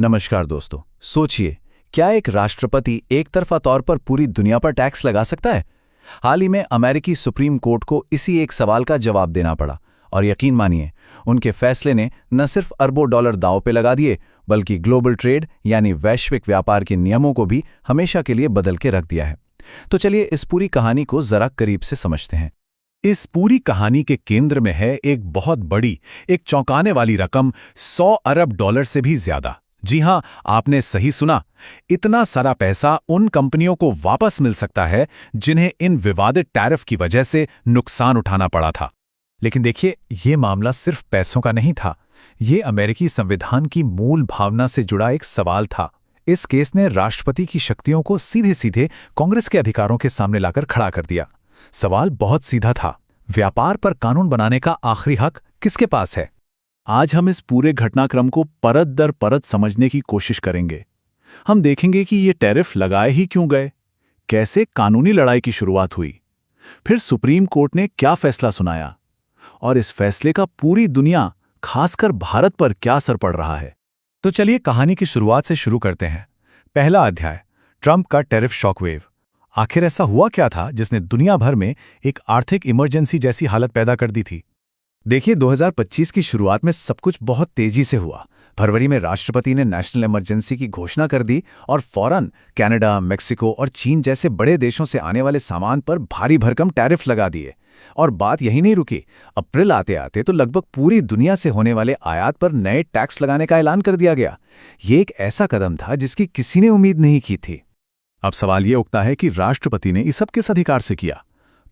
नमस्कार दोस्तों। सोचिए, क्या एक राष्ट्रपति एक तरफा तौर पर पूरी दुनिया पर टैक्स लगा सकता है? हाल ही में अमेरिकी सुप्रीम कोर्ट को इसी एक सवाल का जवाब देना पड़ा और यकीन मानिए, उनके फैसले ने न सिर्फ अरबों डॉलर दांव पे लगा दिए, बल्कि ग्लोबल ट्रेड यानी वैश्विक व्यापार के नियमों को भी हमेशा के लिए बदल के रख दिया है। तो चलिए इस पूरी कहानी को जरा करीब से समझते हैं। इस पूरी कहानी के केंद्र में है एक बहुत बड़ी, एक चौंकाने वाली रकम, 100 अरब डॉलर से भी ज्यादा। जी हां, आपने सही सुना। इतना सारा पैसा उन कंपनियों को वापस मिल सकता है जिन्हें इन विवादित टैरिफ की वजह से नुकसान उठाना पड़ा था। लेकिन देखिए, ये मामला सिर्फ पैसों का नहीं था। ये अमेरिकी संविधान की मूल भावना से जुड़ा एक सवाल था। इस केस ने राष्ट्रपति की शक्तियों को सीधे सीधे कांग्रेस के अधिकारों के सामने लाकर खड़ा कर दिया। सवाल बहुत सीधा था, व्यापार पर कानून बनाने का आखिरी हक किसके पास है? आज हम इस पूरे घटनाक्रम को परत दर परत समझने की कोशिश करेंगे। हम देखेंगे कि ये टैरिफ लगाए ही क्यों गए, कैसे कानूनी लड़ाई की शुरुआत हुई, फिर सुप्रीम कोर्ट ने क्या फैसला सुनाया और इस फैसले का पूरी दुनिया, खासकर भारत पर क्या असर पड़ रहा है। तो चलिए कहानी की शुरुआत से शुरू करते हैं। पहला अध्याय, ट्रंप का टैरिफ शॉकवेव। आखिर ऐसा हुआ क्या था जिसने दुनिया भर में एक आर्थिक इमरजेंसी जैसी हालत पैदा कर दी थी? देखिए, 2025 की शुरुआत में सब कुछ बहुत तेजी से हुआ। फरवरी में राष्ट्रपति ने नेशनल इमरजेंसी की घोषणा कर दी और फौरन कनाडा, मेक्सिको और चीन जैसे बड़े देशों से आने वाले सामान पर भारी भरकम टैरिफ लगा दिए। और बात यही नहीं रुकी। अप्रैल आते आते तो लगभग पूरी दुनिया से होने वाले आयात पर नए टैक्स लगाने का ऐलान कर दिया गया। ये एक ऐसा कदम था जिसकी किसी ने उम्मीद नहीं की थी। अब सवाल ये उठता है कि राष्ट्रपति ने इस सब किस अधिकार से किया?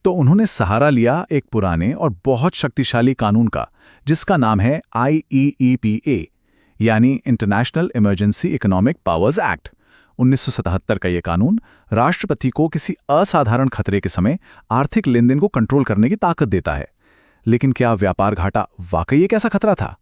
तो उन्होंने सहारा लिया एक पुराने और बहुत शक्तिशाली कानून का, जिसका नाम है IEEPA, यानी international emergency economic powers act. 1977 का ये कानून राष्ट्रपति को किसी असाधारण खतरे के समय आर्थिक लेनदेन को कंट्रोल करने की ताकत देता है। लेकिन क्या व्यापार घाटा वाकई एक ऐसा खतरा था?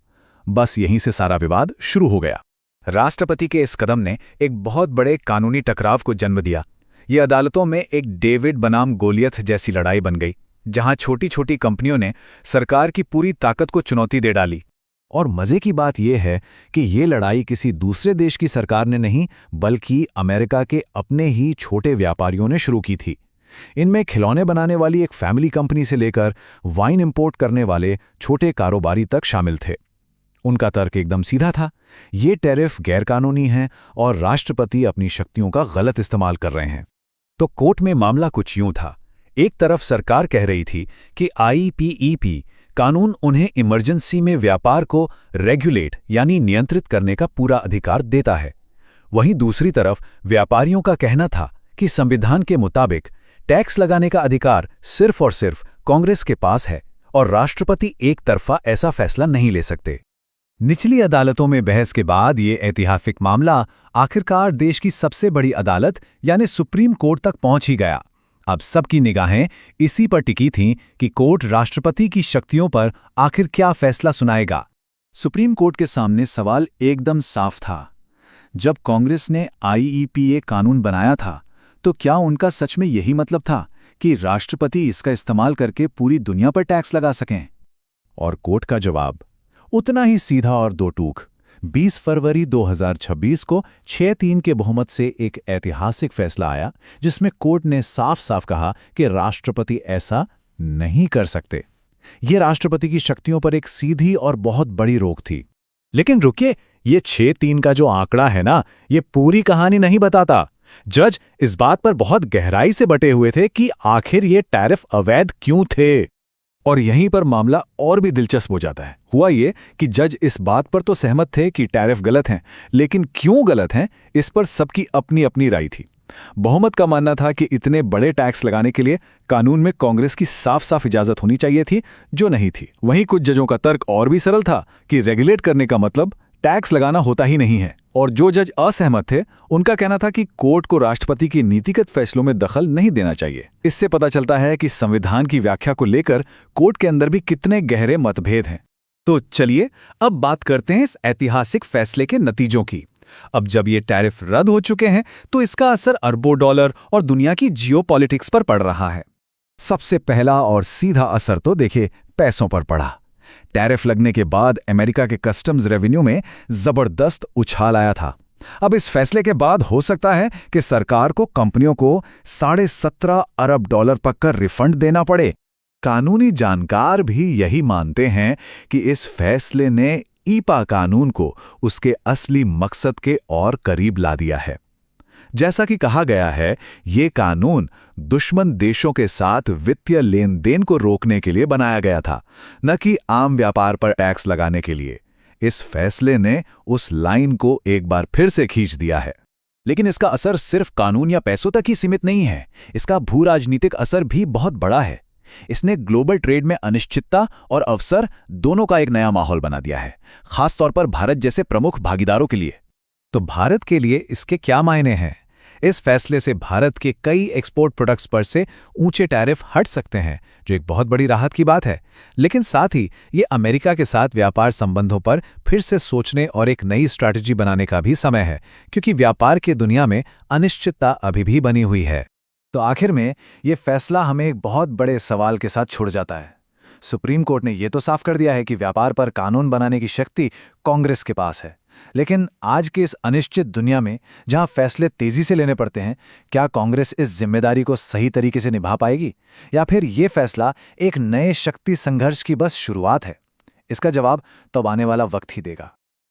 बस यहीं से सारा विवाद शुरू हो गया। राष्ट्रपति के इस कदम ने एक बहुत बड़े कानूनी टकराव को जन्म दिया। ये अदालतों में एक डेविड बनाम गोलियत जैसी लड़ाई बन गई, जहां छोटी छोटी कंपनियों ने सरकार की पूरी ताकत को चुनौती दे डाली। और मजे की बात यह है कि ये लड़ाई किसी दूसरे देश की सरकार ने नहीं, बल्कि अमेरिका के अपने ही छोटे व्यापारियों ने शुरू की थी। इनमें खिलौने बनाने वाली एक फैमिली कंपनी से लेकर वाइन इंपोर्ट करने वाले छोटे कारोबारी तक शामिल थे। उनका तर्क एकदम सीधा था, ये टैरिफ गैरकानूनी हैं और राष्ट्रपति अपनी शक्तियों का गलत इस्तेमाल कर रहे हैं। तो कोर्ट में मामला कुछ यूं था। एक तरफ सरकार कह रही थी कि IEEP कानून उन्हें इमरजेंसी में व्यापार को रेगुलेट यानी नियंत्रित करने का पूरा अधिकार देता है। वहीं दूसरी तरफ व्यापारियों का कहना था कि संविधान के मुताबिक टैक्स लगाने का अधिकार सिर्फ और सिर्फ कांग्रेस के पास है और राष्ट्रपति एक तरफा ऐसा फैसला नहीं ले सकते। निचली अदालतों में बहस के बाद ये ऐतिहासिक मामला आखिरकार देश की सबसे बड़ी अदालत यानी सुप्रीम कोर्ट तक पहुंच ही गया। अब सबकी निगाहें इसी पर टिकी थीं कि कोर्ट राष्ट्रपति की शक्तियों पर आखिर क्या फैसला सुनाएगा। सुप्रीम कोर्ट के सामने सवाल एकदम साफ था। जब कांग्रेस ने IEEPA कानून बनाया था, तो क्या उनका सच में यही मतलब था कि राष्ट्रपति इसका इस्तेमाल करके पूरी दुनिया पर टैक्स लगा सकें? और कोर्ट का जवाब उतना ही सीधा और दो टूक। 20 फरवरी 2026 को 6-3 के बहुमत से एक ऐतिहासिक फैसला आया, जिसमें कोर्ट ने साफ साफ कहा कि राष्ट्रपति ऐसा नहीं कर सकते। ये राष्ट्रपति की शक्तियों पर एक सीधी और बहुत बड़ी रोक थी। लेकिन रुकिए, ये 6-3 का जो आंकड़ा है ना, ये पूरी कहानी नहीं बताता। जज इस बात पर बहुत गहराई से बटे हुए थे कि आखिर ये टैरिफ अवैध क्यों थे। और यहीं पर मामला और भी दिलचस्प हो जाता है। हुआ ये कि जज इस बात पर तो सहमत थे कि टैरिफ गलत हैं, लेकिन क्यों गलत हैं, इस पर सबकी अपनी अपनी राय थी। बहुमत का मानना था कि इतने बड़े टैक्स लगाने के लिए कानून में कांग्रेस की साफ साफ इजाजत होनी चाहिए थी, जो नहीं थी। वहीं कुछ जजों का तर्क और भी सरल था कि रेगुलेट करने का मतलब टैक्स लगाना होता ही नहीं है। और जो जज असहमत थे, उनका कहना था कि कोर्ट को राष्ट्रपति के नीतिगत फैसलों में दखल नहीं देना चाहिए। इससे पता चलता है कि संविधान की व्याख्या को लेकर कोर्ट के अंदर भी कितने गहरे मतभेद हैं। तो चलिए अब बात करते हैं इस ऐतिहासिक फैसले के नतीजों की। अब जब ये टैरिफ रद्द हो चुके हैं, तो इसका असर अरबों डॉलर और दुनिया की जियोपॉलिटिक्स पर पड़ रहा है। सबसे पहला और सीधा असर तो देखिए पैसों पर पड़ा। टैरिफ लगने के बाद अमेरिका के कस्टम्स रेवेन्यू में जबरदस्त उछाल आया था। अब इस फैसले के बाद हो सकता है कि सरकार को कंपनियों को $17.5 अरब तक का रिफंड देना पड़े। कानूनी जानकार भी यही मानते हैं कि इस फैसले ने ईपा कानून को उसके असली मकसद के और करीब ला दिया है। जैसा कि कहा गया है, ये कानून दुश्मन देशों के साथ वित्तीय लेन देन को रोकने के लिए बनाया गया था, न कि आम व्यापार पर टैक्स लगाने के लिए। इस फैसले ने उस लाइन को एक बार फिर से खींच दिया है। लेकिन इसका असर सिर्फ कानून या पैसों तक ही सीमित नहीं है, इसका भू-राजनीतिक असर भी बहुत बड़ा है। इसने ग्लोबल ट्रेड में अनिश्चितता और अवसर दोनों का एक नया माहौल बना दिया है, खासतौर पर भारत जैसे प्रमुख भागीदारों के लिए। तो भारत के लिए इसके क्या मायने हैं? इस फैसले से भारत के कई एक्सपोर्ट प्रोडक्ट्स पर से ऊंचे टैरिफ हट सकते हैं, जो एक बहुत बड़ी राहत की बात है। लेकिन साथ ही ये अमेरिका के साथ व्यापार संबंधों पर फिर से सोचने और एक नई स्ट्रैटेजी बनाने का भी समय है, क्योंकि व्यापार की दुनिया में अनिश्चितता अभी भी बनी हुई है। तो आखिर में ये फैसला हमें एक बहुत बड़े सवाल के साथ छोड़ जाता है। सुप्रीम कोर्ट ने यह तो साफ कर दिया है कि व्यापार पर कानून बनाने की शक्ति कांग्रेस के पास है। लेकिन आज की इस अनिश्चित दुनिया में जहां फैसले तेजी से लेने पड़ते हैं, क्या कांग्रेस इस जिम्मेदारी को सही तरीके से निभा पाएगी, या फिर यह फैसला एक नए शक्ति संघर्ष की बस शुरुआत है? इसका जवाब तो आने वाला वक्त ही देगा।